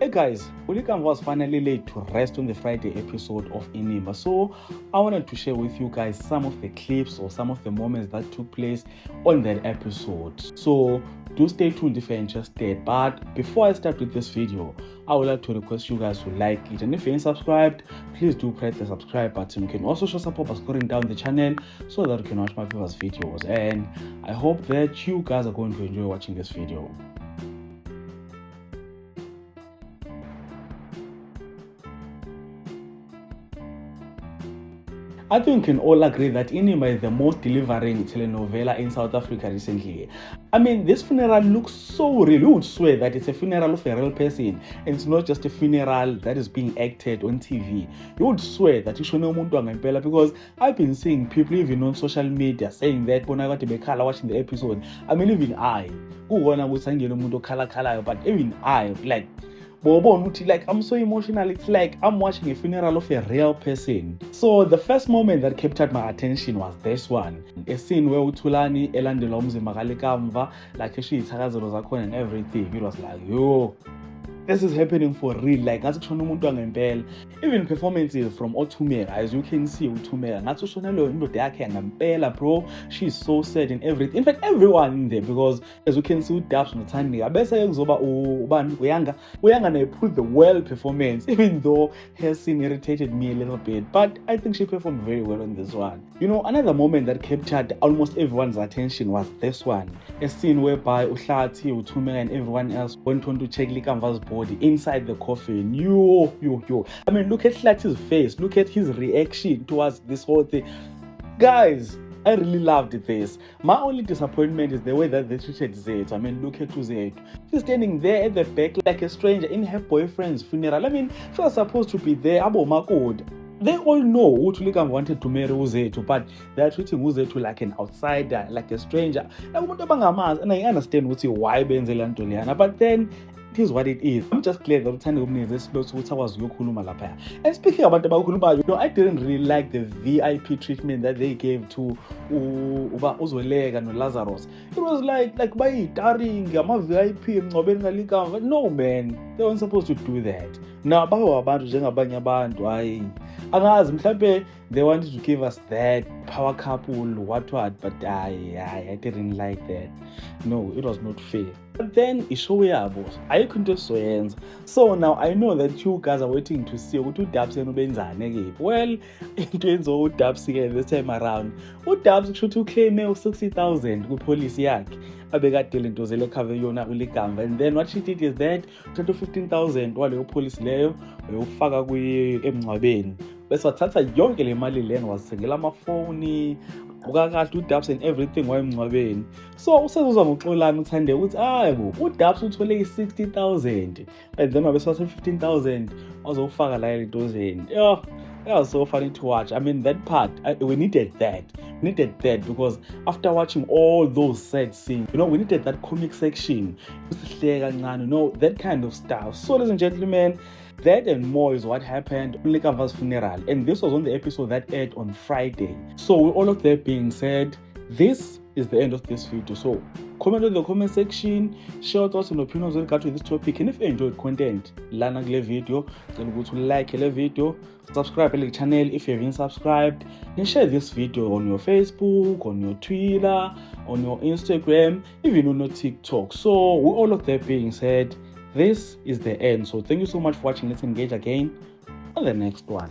Hey guys, Ulikam was finally laid to rest on the Friday episode of Inimba. So I wanted to share with you guys some of the clips or some of the moments that took place on that episode. So do stay tuned if you're interested. But before I start with this video, I would like to request you guys to like it. And if you ain't subscribed, please do press the subscribe button. You can also show support by scrolling down the channel so that you can watch my previous videos. And I hope that you guys are going to enjoy watching this video. I think we can all agree that Inimba is the most delivering telenovela in South Africa recently. I mean, this funeral looks so real. You would swear that it's a funeral of a real person and it's not just a funeral that is being acted on TV. You would swear that it's umuntu angempela, because I've been seeing people even on social media saying that when I got to be watching the episode. I mean, even I, but even I, like, I'm so emotional. It's like I'm watching a funeral of a real person. So the first moment that captured my attention was this one, a scene where uThulani elandela umzimba kaLikamva, like she is and everything. It was like, yo, this is happening for real. Like, even performances from Otumera, as you can see, Otumera, bro, she's so sad in everything. In fact, everyone in there, because as you can see, Dabs Notani, Uyanga put the well performance, even though her scene irritated me a little bit. But I think she performed very well on this one. You know, another moment that captured almost everyone's attention was this one, a scene whereby Uhlati, Utumera, and everyone else went on to check Likamva's body inside the coffin. Yo. I mean, look at Hlati's face. Look at his reaction towards this whole thing. Guys, I really loved this. My only disappointment is the way that they treated Zethu. I mean, look at Zethu. She's standing there at the back like a stranger in her boyfriend's funeral. I mean, she was supposed to be there. They all know Utulikam wanted to marry Zethu, but they're treating Zethu like an outsider, like a stranger. And I understand why Benzelan, but then it is what it is. I'm just glad that and speaking about Khuluma, I didn't really like the VIP treatment that they gave to Uzwelega and Lazarus. It was like by daring VIP. No, man, they weren't supposed to do that. Now, they wanted to give us that power couple, what, but I didn't like that. No, it was not fair. But then I couldn't so now I know that you guys are waiting to see what Dabs and Ubenzane. Well, it ends all Dabs again this time around. What Dabs should claim 60,000 with police yak. I begat telling to Zele Cavellona Ulikam, and then what she did is that 15,000 while your police leo, you faga emwabeni. Bese wathatha yonke le mali lena wasengela amafoni ukakade uDabs and everything wayemncwabeni. So usezuzwa ngoxolana uthande ukuthi hayibo uDabs uthole 60,000 and then wabese 15,000 wazofaka la entozeni. Yeah, that was so funny to watch. I mean, that part, we needed that. We needed that because after watching all those sad scenes, we needed that comic section. That kind of stuff. So, ladies and gentlemen, that and more is what happened on Likamva's funeral. And this was on the episode that aired on Friday. So, with all of that being said, this is the end of this video. So, comment in the comment section, share your thoughts and opinions when it comes to this topic. And if you enjoyed content, lana kule video, then go to like the video, subscribe to the channel if you haven't subscribed, and share this video on your Facebook, on your Twitter, on your Instagram, even on your TikTok. So, with all of that being said, this is the end. So, thank you so much for watching. Let's engage again on the next one.